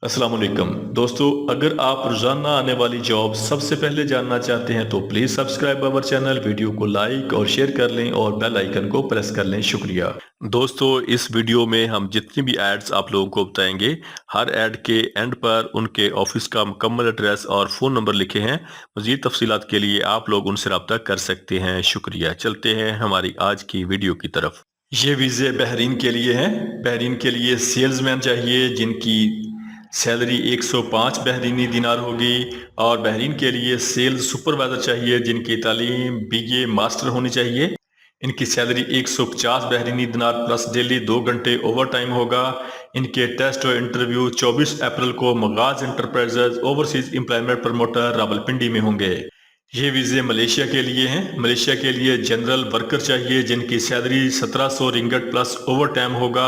अस्सलाम वालेकुम दोस्तों, अगर आप रोज़ाना आने वाली जॉब सबसे पहले जानना चाहते हैं तो please subscribe our channel, video को लाइक और शेयर कर लें और बेल आइकन को प्रेस कर लें। शुक्रिया। दोस्तों, इस वीडियो में हम जितनी भी एड्स आप लोगों को बताएंगे, हर एड के एंड पर उनके ऑफिस का मुकम्मल एड्रेस और फ़ोन नंबर लिखे हैं। मज़ीद तफसीलात के लिए आप लोग उनसे रब्ता कर सकते हैं। शुक्रिया। चलते हैं हमारी आज की वीडियो की तरफ। ये वीज़े बहरीन के लिए हैं। बहरीन के लिए सेल्समैन चाहिए जिनकी सैलरी 105 बहरीनी दिनार होगी, और बहरीन के लिए सेल्स सुपरवाइजर चाहिए जिनकी तालीम बीए मास्टर होनी चाहिए। इनकी सैलरी 150 बहरीनी दिनार प्लस डेली 2 घंटे ओवर टाइम होगा। इनके टेस्ट और इंटरव्यू 24 अप्रैल को मगाज enterprises overseas employment promoter Rawalpindi में होंगे। ये वीज़े मलेशिया के लिए हैं। मलेशिया के लिए जनरल वर्कर चाहिए जिनकी सैलरी 1700 रिंगट प्लस ओवर टाइम होगा।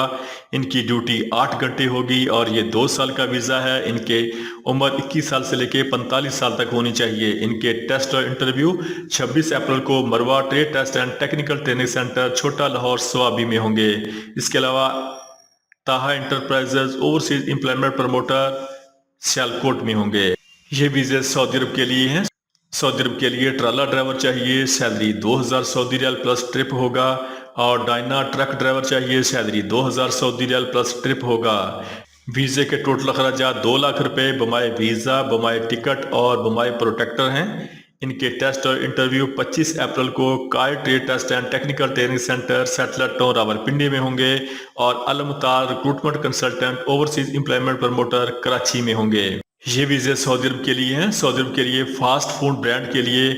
इनकी ड्यूटी 8 घंटे होगी और ये 2 साल का वीज़ा है। इनके उम्र 21 साल से लेकर 45 साल तक होनी चाहिए। इनके टेस्ट और इंटरव्यू 26 अप्रैल को Marwa trade test and technical training centre Chhota Lahore Swabi में होंगे। इसके अलावा Taha enterprises overseas employment promoter Sialkot में होंगे। ये वीज़े सऊदी अरब के लिए हैं। सऊदी अरब के लिए ट्राला ड्राइवर चाहिए, salary 2000 Saudi riyal plus trip होगा। और डायना ट्रक ड्राइवर चाहिए, salary 2000 Saudi riyal plus trip होगा। वीज़े के टोटल अखराजात 2 लाख रुपए बमाए वीज़ा, बमाए टिकट और बमाए प्रोटेक्टर हैं। इनके टेस्ट और इंटरव्यू 25 अप्रैल को कार trade test and technical training centre satellite town Rawalpindi में होंगे। और अलमुतार recruitment consultant overseas employment promoter Karachi में होंगे। ये वीज़े सऊदी अरब के लिए हैं। सऊदी अरब के लिए फास्ट फूड ब्रांड के लिए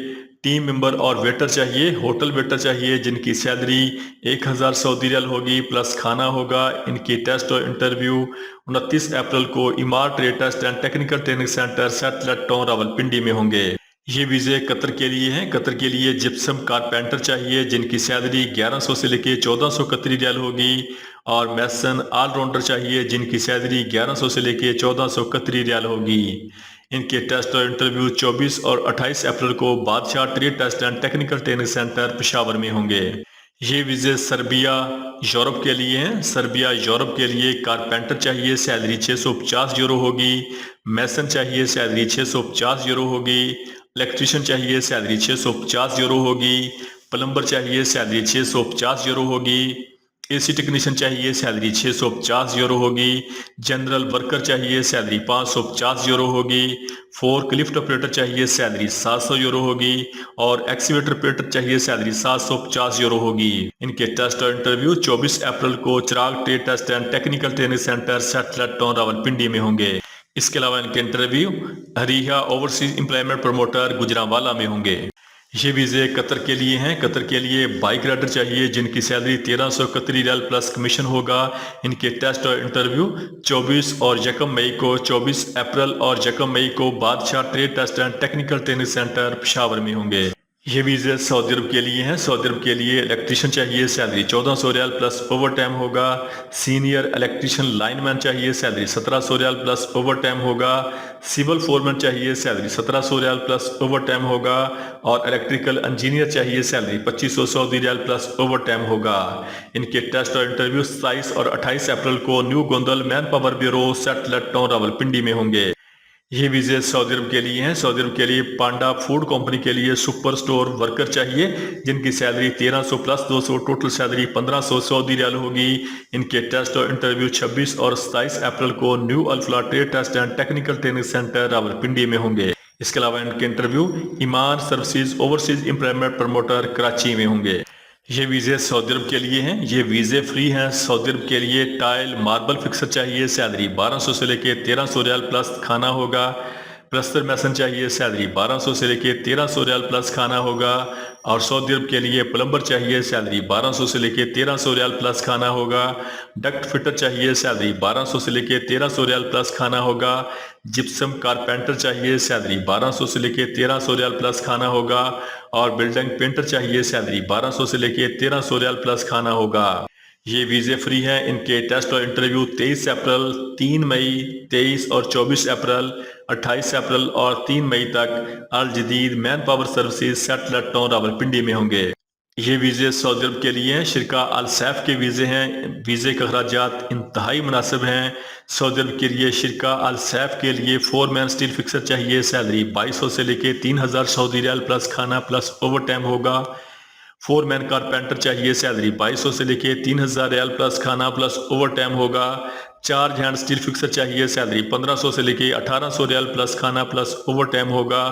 टीम मेंबर और वेटर चाहिए, होटल वेटर चाहिए जिनकी सैलरी 1000 सऊदी रियाल होगी प्लस खाना होगा। इनकी टेस्ट और इंटरव्यू 29 अप्रैल को Imar trade test and technical training centre satellite town Rawalpindi में होंगे। ये वीज़े कतर के लिए हैं। कतर के लिए जिप्सम कारपेंटर चाहिए जिनकी सैलरी 1100 से लेकर 1400 कतरी रियाल होगी। और मैसन ऑलराउंडर चाहिए जिनकी सैलरी 1100 से लेकर 1400 कतरी रियाल होगी। इनके टेस्ट और इंटरव्यू 24 और 28 अप्रैल को Badshah trade test and technical training centre Peshawar में होंगे। ये वीज़े सर्बिया यूरोप के लिए हैं। सर्बिया यूरोप के लिए कारपेंटर चाहिए, सैलरी 650 यूरो होगी। मैसन चाहिए, सैलरी 650 यूरो होगी। इलेक्ट्रीशियन चाहिए, सैलरी 650 यूरो होगी। प्लम्बर चाहिए, सैलरी 650 यूरो होगी। एसी टेक्नीशियन चाहिए, सैलरी 650 यूरो होगी। जनरल वर्कर चाहिए, सैलरी 550 यूरो होगी। फोर्क लिफ्ट ऑपरेटर चाहिए, सैलरी 700 यूरो होगी। और एक्सीवेटर ऑपरेटर चाहिए, सैलरी 750 यूरो होगी। इनके टेस्ट और इंटरव्यू 24 अप्रैल को Chirag trade test and technical training centre satellite town Rawalpindi में होंगे। इसके अलावा इनके इंटरव्यू हरीहा ओवरसीज एम्प्लॉयमेंट प्रमोटर गुजरांवाला में होंगे। ये वीज़े कतर के लिए हैं। कतर के लिए बाइक राइडर चाहिए जिनकी सैलरी 1300 कतरी रियाल प्लस कमीशन होगा। इनके टेस्ट और इंटरव्यू 24 और 1 मई को 24 अप्रैल और 1 मई को Badshah trade test and technical training centre Peshawar में होंगे। ये वीज़े सऊदी अरब के लिए हैं। सऊदी अरब के लिए इलेक्ट्रीशियन चाहिए, salary 1400 riyal plus overtime होगा। सीनियर इलेक्ट्रीशियन लाइनमैन चाहिए, salary 1700 riyal plus overtime होगा। सिविल फोरमैन चाहिए, salary 1700 riyal plus overtime होगा। और इलेक्ट्रिकल इंजीनियर चाहिए, salary 2500 Saudi riyal plus overtime होगा। इनके टेस्ट और इंटरव्यू 27 और 28 अप्रैल को new Gondal man power bureau satellite town Rawalpindi में होंगे। ये वीज़े सऊदी अरब के लिए हैं। सऊदी अरब के लिए पांडा फूड कंपनी के लिए सुपर स्टोर वर्कर चाहिए जिनकी सैलरी 1300 प्लस 200 टोटल सैलरी 1500 सऊदी रियाल होगी। इनके टेस्ट और इंटरव्यू 26 और 27 अप्रैल को new Alfalah trade test and technical training centre Rawalpindi में होंगे। इसके अलावा इनके interview Iman services overseas employment promoter Karachi में होंगे। ये वीज़े सऊदी अरब के लिए हैं। ये वीज़े फ्री हैं। सऊदी अरब के लिए टाइल मार्बल फिक्सर चाहिए, सैलरी 1200 से लेके 1300 रियाल प्लस खाना होगा। प्लस्तर मैसन चाहिए, सैलरी 1200 से लेके 1300 रियाल प्लस खाना होगा। और सऊदी अरब के लिए प्लम्बर चाहिए, सैलरी 1200 से लेके 1300 रियाल प्लस खाना होगा। डक्ट फिटर चाहिए, सैलरी 1200 से लेके 1300 रियाल प्लस खाना होगा। जिप्सम कारपेंटर चाहिए, सैलरी 1200 से लेके 1300 रियाल प्लस खाना होगा। और बिल्डिंग पेंटर चाहिए, सैलरी 1200 से लेके 1300 रियाल प्लस खाना होगा। ये वीज़े फ्री हैं। इनके टेस्ट और इंटरव्यू 23 अप्रैल, 3 मई, 23 और 24 अप्रैल, 28 अप्रैल और 3 मई तक अल जदीद man power services satellite town Rawalpindi में होंगे। ये वीज़े सऊदी अरब के लिए हैं, शिरका अल सैफ के वीज़े हैं। वीज़े के अखराजात इंतहाई मुनासिब हैं। सऊदी अरब के लिए शिरका अल सैफ के लिए 4 मैन स्टील फिक्सर चाहिए। सैलरी 2200 से लेके 3000 सऊदी रियाल प्लस खाना प्लस ओवर टाइम होगा। 4 मैन कारपेंटर चाहिए। सैलरी 2200 से लेके 3000 रियाल प्लस खाना प्लस ओवर टाइम होगा। 4 हैंड स्टील फिक्सर चाहिए। सैलरी 1500 से लेके 1800 रियाल प्लस खाना प्लस ओवर टाइम होगा।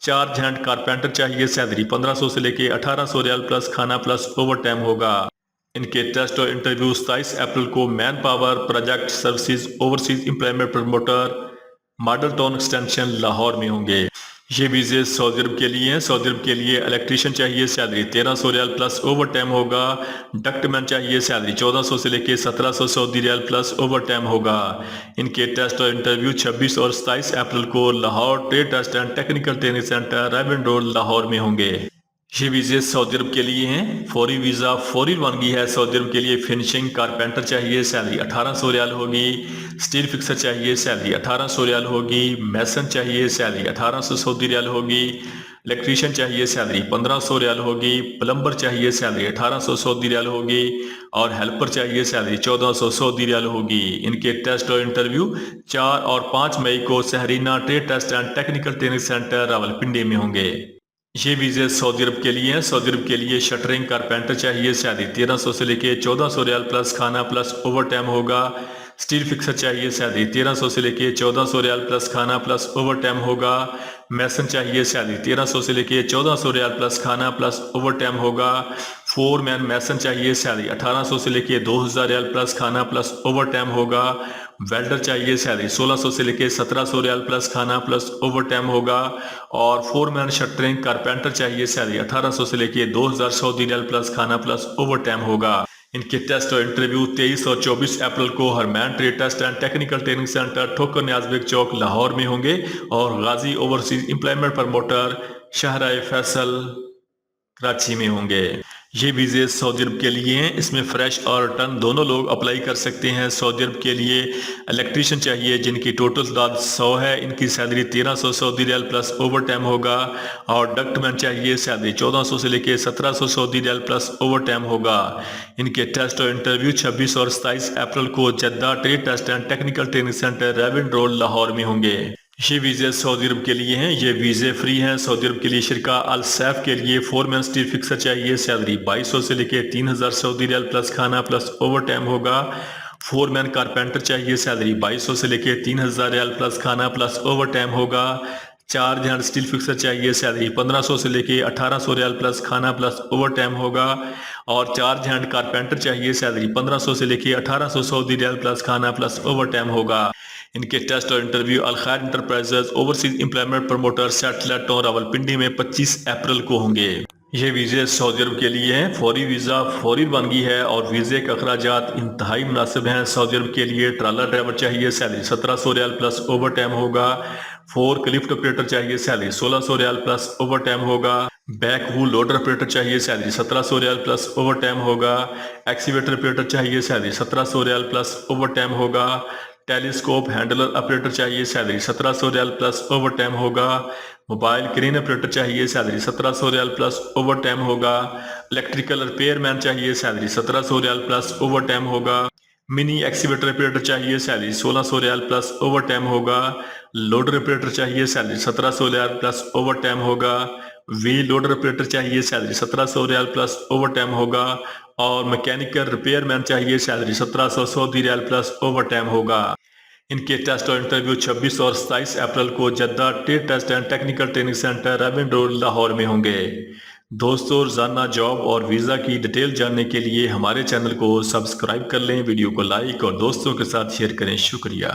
4 हैंड कारपेंटर चाहिए। सैलरी 1500 से लेके 1800 रियाल प्लस खाना प्लस ओवर टाइम होगा। इनके टेस्ट और इंटरव्यू 27 अप्रैल को man power project services overseas employment promoter model town extension Lahore में होंगे। ये वीज़े सऊदी अरब के लिए हैं। सऊदी अरब के लिए इलेक्ट्रीशियन चाहिए। Salary 1300 riyal plus overtime होगा। डक्टमैन चाहिए। सैलरी 1400 से लेके 1700 Saudi riyal plus overtime होगा। इनके टेस्ट और इंटरव्यू 26 और 27 अप्रैल को Lahore trade test and technical training centre Raiwind road Lahore में होंगे। ये वीज़े सऊदी अरब के लिए हैं। फौरी वीज़ा फौरी रवानगी है। सऊदी अरब के लिए फिनिशिंग कारपेंटर चाहिए। सैलरी 1800 रियाल होगी। स्टील फिक्सर चाहिए। सैलरी 1800 रियाल होगी। मैसन चाहिए। सैलरी 1800 सऊदी रियाल होगी। इलेक्ट्रीशियन चाहिए। सैलरी 1500 रियाल होगी। प्लम्बर चाहिए। सैलरी 1800 सऊदी रियाल होगी। और हेल्पर चाहिए। सैलरी 1400 सऊदी रियाल होगी। इनके टेस्ट और इंटरव्यू 4 और 5 मई को सहरीना trade test and technical training centre Rawalpindi में होंगे। ये वीज़े सऊदी अरब के लिए हैं। सऊदी अरब के लिए शटरिंग कारपेंटर चाहिए। सैलरी 1300 से लेके 1400 रियाल प्लस खाना प्लस ओवर टाइम होगा। स्टील फिक्सर चाहिए। सैलरी 1300 से लेके 1400 रियाल प्लस खाना प्लस ओवर टाइम होगा। मैसन चाहिए। सैलरी 1300 से लेके 1400 रियाल प्लस खाना प्लस ओवर टाइम होगा। 4 मैन मैसन चाहिए। सैलरी 1800 से लेके 2000 रियाल प्लस खाना प्लस ओवर टाइम होगा। वेल्डर चाहिए। सैलरी 1600 से लेके 1700 रियाल प्लस खाना प्लस ओवर टाइम होगा। और 4 मैन शटरिंग कारपेंटर चाहिए। सैलरी 1800 से लेके 2000 सऊदी रियाल प्लस खाना प्लस ओवर टाइम होगा। इनके टेस्ट और इंटरव्यू 23 और 24 अप्रैल को हरमैन trade test and technical training centre Thokar Niaz Chowk Lahore में होंगे। और Ghazi overseas employment promoter Shahrah Faisal Karachi में होंगे। ये वीज़े सऊदी अरब के लिए हैं। इसमें फ्रेश और रिटर्न दोनों लोग अप्लाई कर सकते हैं। सऊदी अरब के लिए इलेक्ट्रीशियन चाहिए जिनकी टोटल तादाद 100 है। इनकी salary 1300 Saudi riyal plus overtime होगा। और डक्टमैन चाहिए। सैलरी 1400 से लेके 1700 Saudi riyal plus overtime होगा। इनके टेस्ट और इंटरव्यू 26 और 27 अप्रैल को Jeddah trade test and technical training centre Raiwind road Lahore में होंगे। ये वीज़े सऊदी अरब के लिए हैं। ये वीज़े फ्री हैं। सऊदी अरब के लिए शिरका अल सैफ के लिए 4 मैन स्टील फिक्सर चाहिए। सैलरी 2200 से लेके 3000 सऊदी रियाल प्लस खाना प्लस ओवर टाइम होगा। 4 मैन कारपेंटर चाहिए। सैलरी 2200 से लेके 3000 रियाल प्लस खाना प्लस ओवर टाइम होगा। 4 हैंड स्टील फिक्सर चाहिए। सैलरी 1500 से लेके 1800 रियाल प्लस खाना प्लस ओवर टाइम होगा। और 4 हैंड कारपेंटर चाहिए। सैलरी 1500 से लेके 1800 सऊदी रियाल प्लस खाना प्लस ओवर टाइम होगा। इनके टेस्ट और इंटरव्यू अल खैर enterprises overseas employment promoter satellite town Rawalpindi में 25 अप्रैल को होंगे। ये वीज़े सऊदी अरब के लिए हैं। फौरी वीज़ा फौरी रवानगी है। और वीज़े के अखराजात इंतहाई मुनासिब हैं। सऊदी अरब के लिए ट्रालर ड्राइवर चाहिए। Salary 1700 riyal plus overtime होगा। 4 लिफ्ट ऑपरेटर चाहिए। Salary 1600 riyal plus overtime होगा। बैक वू लोडर ऑपरेटर चाहिए। Salary 1700 riyal plus overtime होगा। एक्सीवेटर ऑपरेटर चाहिए। Salary 1700 riyal plus overtime होगा। टेलीस्कोप हैंडलर ऑपरेटर चाहिए। Salary 1700 riyal plus overtime होगा। Mobile crane operator चाहिए। Salary 1700 riyal plus overtime होगा। Electrical repair man चाहिए। Salary 1700 riyal plus overtime होगा। Mini excavator operator चाहिए। Salary 1600 riyal plus overtime होगा। Loader operator चाहिए। Salary 1700 riyal plus overtime होगा। वी loader operator चाहिए। Salary 1700 riyal plus overtime होगा। और मैकेनिकल रिपेयर मैन चाहिए। Salary 1700 Saudi riyal plus overtime होगा। इनके टेस्ट और इंटरव्यू 26 और 27 अप्रैल को Jeddah trade test and technical training centre Raiwind road Lahore में होंगे। दोस्तों, रोजाना जॉब और वीज़ा की डिटेल जानने के लिए हमारे चैनल को सब्सक्राइब कर लें, वीडियो को लाइक और दोस्तों के साथ शेयर करें। शुक्रिया।